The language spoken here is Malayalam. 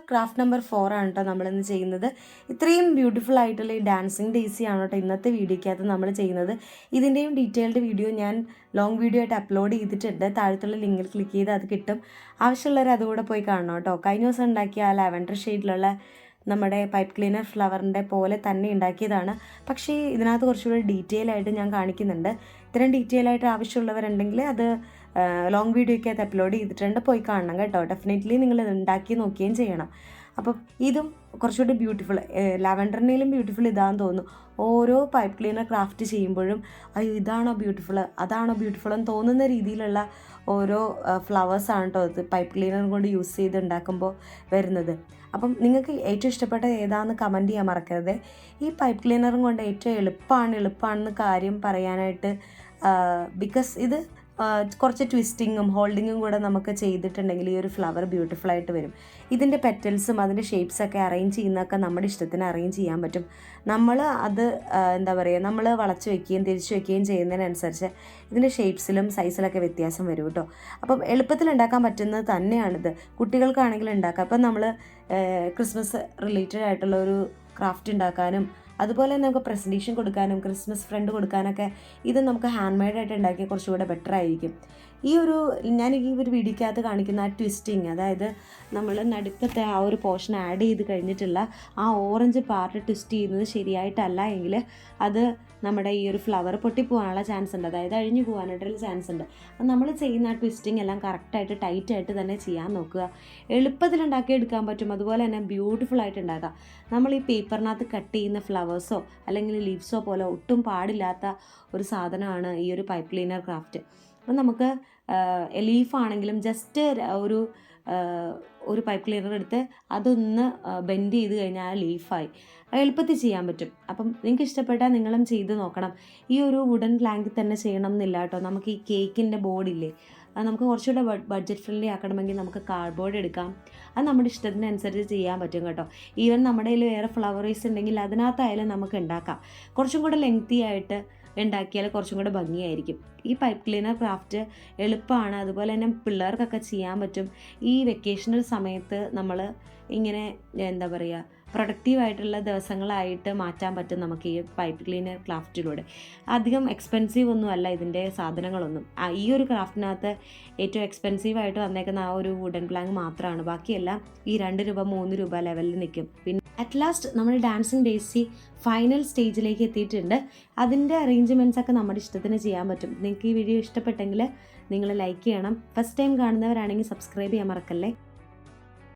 ക്രാഫ്റ്റ് നമ്പർ 4 ആണ് കേട്ടോ നമ്മളിന്ന് ചെയ്യുന്നത്. ഇത്രയും ബ്യൂട്ടിഫുൾ ആയിട്ടുള്ള ഈ ഡാൻസിങ് ഡേയ്സി ആണ് കേട്ടോ ഇന്നത്തെ വീഡിയോയ്ക്കകത്ത് നമ്മൾ ചെയ്യുന്നത്. ഇതിൻ്റെയും ഡീറ്റെയിൽഡ് വീഡിയോ ഞാൻ ലോങ് വീഡിയോ ആയിട്ട് അപ്ലോഡ് ചെയ്തിട്ടുണ്ട്. താഴത്തുള്ള ലിങ്കിൽ ക്ലിക്ക് ചെയ്ത് അത് കിട്ടും. ആവശ്യമുള്ളവർ അതുകൂടെ പോയി കാണണം കേട്ടോ. കഴിഞ്ഞ ദിവസം ഉണ്ടാക്കിയ ആ ലാവൻഡർ ഷെയ്ഡിലുള്ള നമ്മുടെ പൈപ്പ് ക്ലീനർ ഫ്ലവറിൻ്റെ പോലെ തന്നെ ഉണ്ടാക്കിയതാണ്. പക്ഷേ ഇതിനകത്ത് കുറച്ചുകൂടി ഡീറ്റെയിൽ ആയിട്ട് ഞാൻ കാണിക്കുന്നുണ്ട്. ഇത്രയും ഡീറ്റെയിൽ ആയിട്ട് ആവശ്യമുള്ളവരുണ്ടെങ്കിൽ അത് ലോങ് വീഡിയോയ്ക്കകത്ത് അപ്ലോഡ് ചെയ്തിട്ടുണ്ട്, പോയി കാണണം കേട്ടോ. ഡെഫിനറ്റ്ലി നിങ്ങൾ ഇത് ഉണ്ടാക്കി നോക്കുകയും ചെയ്യണം. അപ്പം ഇതും കുറച്ചുകൂടി ബ്യൂട്ടിഫുൾ, ലാവൻഡറിനേലും ബ്യൂട്ടിഫുൾ ഇതാണെന്ന് തോന്നുന്നു. ഓരോ പൈപ്പ് ക്ലീനർ ക്രാഫ്റ്റ് ചെയ്യുമ്പോഴും അയ്യോ ഇതാണോ ബ്യൂട്ടിഫുൾ അതാണോ ബ്യൂട്ടിഫുൾ എന്ന് തോന്നുന്ന രീതിയിലുള്ള ഓരോ ഫ്ലവേഴ്സാണ് കേട്ടോ ഇത് പൈപ്പ് ക്ലീനർ കൊണ്ട് യൂസ് ചെയ്ത് ഉണ്ടാക്കുമ്പോൾ വരുന്നത്. അപ്പം നിങ്ങൾക്ക് ഏറ്റവും ഇഷ്ടപ്പെട്ട ഏതാണെന്ന് കമൻറ്റ് ചെയ്യാൻ മറക്കരുത്. ഈ പൈപ്പ് ക്ലീനറും കൊണ്ട് ഏറ്റവും എളുപ്പമാണെന്ന് കാര്യം പറയാനായിട്ട്, ബിക്കോസ് ഇത് കുറച്ച് ട്വിസ്റ്റിങ്ങും ഹോൾഡിങ്ങും കൂടെ നമുക്ക് ചെയ്തിട്ടുണ്ടെങ്കിൽ ഈ ഒരു ഫ്ലവർ ബ്യൂട്ടിഫുൾ ആയിട്ട് വരും. ഇതിൻ്റെ പെറ്റൽസും അതിൻ്റെ ഷേപ്സൊക്കെ അറേഞ്ച് ചെയ്യുന്നതൊക്കെ നമ്മുടെ ഇഷ്ടത്തിന് അറേഞ്ച് ചെയ്യാൻ പറ്റും. നമ്മൾ അത് എന്താ പറയുക, നമ്മൾ വളച്ച് വയ്ക്കുകയും തിരിച്ച് വയ്ക്കുകയും ചെയ്യുന്നതിനനുസരിച്ച് ഇതിൻ്റെ ഷേപ്സിലും സൈസിലൊക്കെ വ്യത്യാസം വരും കേട്ടോ. അപ്പം എളുപ്പത്തിൽ ഉണ്ടാക്കാൻ പറ്റുന്നത് തന്നെയാണിത്. കുട്ടികൾക്കാണെങ്കിൽ ഉണ്ടാക്കാം. അപ്പം നമ്മൾ ക്രിസ്മസ് റിലേറ്റഡ് ആയിട്ടുള്ള ഒരു ക്രാഫ്റ്റ് ഉണ്ടാക്കാനും അതുപോലെ തന്നെ നമുക്ക് പ്രസൻറ്റേഷൻ കൊടുക്കാനും ക്രിസ്മസ് ഫ്രണ്ട് കൊടുക്കാനൊക്കെ ഇത് നമുക്ക് ഹാൻഡ് മെയ്ഡായിട്ട് ഉണ്ടാക്കിയാൽ കുറച്ചുകൂടെ ബെറ്റർ ആയിരിക്കും. ഞാൻ ഈ ഒരു വീഡിയോക്കകത്ത് കാണിക്കുന്ന ആ ട്വിസ്റ്റിങ്, അതായത് നമ്മൾ നടുക്കത്തെ ആ ഒരു പോർഷൻ ആഡ് ചെയ്ത് കഴിഞ്ഞിട്ടുള്ള ആ ഓറഞ്ച് പാർട്ട് ട്വിസ്റ്റ് ചെയ്യുന്നത് ശരിയായിട്ടല്ല എങ്കിൽ അത് നമ്മുടെ ഈ ഒരു ഫ്ലവർ പൊട്ടിപ്പോകാനുള്ള ചാൻസ് ഉണ്ട്, അതായത് അഴിഞ്ഞു പോകാനായിട്ടുള്ള ചാൻസ് ഉണ്ട്. അപ്പം നമ്മൾ ചെയ്യുന്ന ആ ട്വിസ്റ്റിംഗ് എല്ലാം കറക്റ്റായിട്ട് ടൈറ്റായിട്ട് തന്നെ ചെയ്യാൻ നോക്കുക. എളുപ്പത്തിൽ ഉണ്ടാക്കിയെടുക്കാൻ പറ്റും, അതുപോലെ തന്നെ ബ്യൂട്ടിഫുൾ ആയിട്ട് ഉണ്ടാക്കാം. നമ്മൾ ഈ പേപ്പറിനകത്ത് കട്ട് ചെയ്യുന്ന ഫ്ലവേഴ്സോ അല്ലെങ്കിൽ ലീവ്സോ പോലെ ഒട്ടും പാടില്ലാത്ത ഒരു സാധനമാണ് ഈ ഒരു പൈപ്പ് ക്ലീനർ ക്രാഫ്റ്റ്. അപ്പം നമുക്ക് ലീഫാണെങ്കിലും ജസ്റ്റ് ഒരു പൈപ്പ് ക്ലീനർ എടുത്ത് അതൊന്ന് ബെൻഡ് ചെയ്ത് കഴിഞ്ഞാൽ ആ ലീഫായി എളുപ്പത്തിൽ ചെയ്യാൻ പറ്റും. അപ്പം നിങ്ങൾക്ക് ഇഷ്ടപ്പെട്ടാൽ നിങ്ങളും ചെയ്ത് നോക്കണം. ഈ ഒരു വുഡൻ പ്ലാങ്കിൽ തന്നെ ചെയ്യണം എന്നില്ല കേട്ടോ. നമുക്ക് ഈ കേക്കിൻ്റെ ബോർഡില്ലേ, അത് നമുക്ക് കുറച്ചുകൂടെ ബഡ്ജറ്റ് ഫ്രണ്ട്ലി ആക്കണമെങ്കിൽ നമുക്ക് കാർഡ്ബോർഡ് എടുക്കാം. അത് നമ്മുടെ ഇഷ്ടത്തിനനുസരിച്ച് ചെയ്യാൻ പറ്റും കേട്ടോ. ഈവൻ നമ്മുടെ കയ്യിൽ വേറെ ഫ്ലവറേഴ്സ് ഉണ്ടെങ്കിൽ അതിനകത്തായാലും നമുക്ക് ഉണ്ടാക്കാം. കുറച്ചും കൂടെ ലെങ്തി ആയിട്ട് ഉണ്ടാക്കിയാൽ കുറച്ചും കൂടെ ഭംഗിയായിരിക്കും. ഈ പൈപ്പ് ക്ലീനർ ക്രാഫ്റ്റ് എളുപ്പമാണ്, അതുപോലെ തന്നെ പിള്ളേർക്കൊക്കെ ചെയ്യാൻ പറ്റും. ഈ വെക്കേഷണൽ സമയത്ത് നമ്മൾ ഇങ്ങനെ എന്താ പറയുക, പ്രൊഡക്റ്റീവായിട്ടുള്ള ദിവസങ്ങളായിട്ട് മാറ്റാൻ പറ്റും നമുക്ക് ഈ പൈപ്പ് ക്ലീനർ ക്രാഫ്റ്റിലൂടെ. അധികം എക്സ്പെൻസീവ് ഒന്നും അല്ല ഇതിൻ്റെ സാധനങ്ങളൊന്നും. ഈ ഒരു ക്രാഫ്റ്റിനകത്ത് ഏറ്റവും എക്സ്പെൻസീവായിട്ട് വന്നേക്കുന്ന ആ ഒരു വുഡൻ പ്ലാങ്ക് മാത്രമാണ്. ബാക്കിയെല്ലാം ഈ 2 രൂപ 3 രൂപ ലെവലിൽ നിൽക്കും. പിന്നെ അറ്റ് ലാസ്റ്റ് നമ്മൾ ഡാൻസിങ് ഡേയ്സി ഫൈനൽ സ്റ്റേജിലേക്ക് എത്തിയിട്ടുണ്ട്. അതിൻ്റെ അറേഞ്ച്മെൻറ്റ്സ് ഒക്കെ നമ്മുടെ ഇഷ്ടത്തിന് ചെയ്യാൻ പറ്റും. നിങ്ങൾക്ക് ഈ വീഡിയോ ഇഷ്ടപ്പെട്ടെങ്കിൽ നിങ്ങൾ ലൈക്ക് ചെയ്യണം. ഫസ്റ്റ് ടൈം കാണുന്നവരാണെങ്കിൽ സബ്സ്ക്രൈബ് ചെയ്യാൻ മറക്കല്ലേ.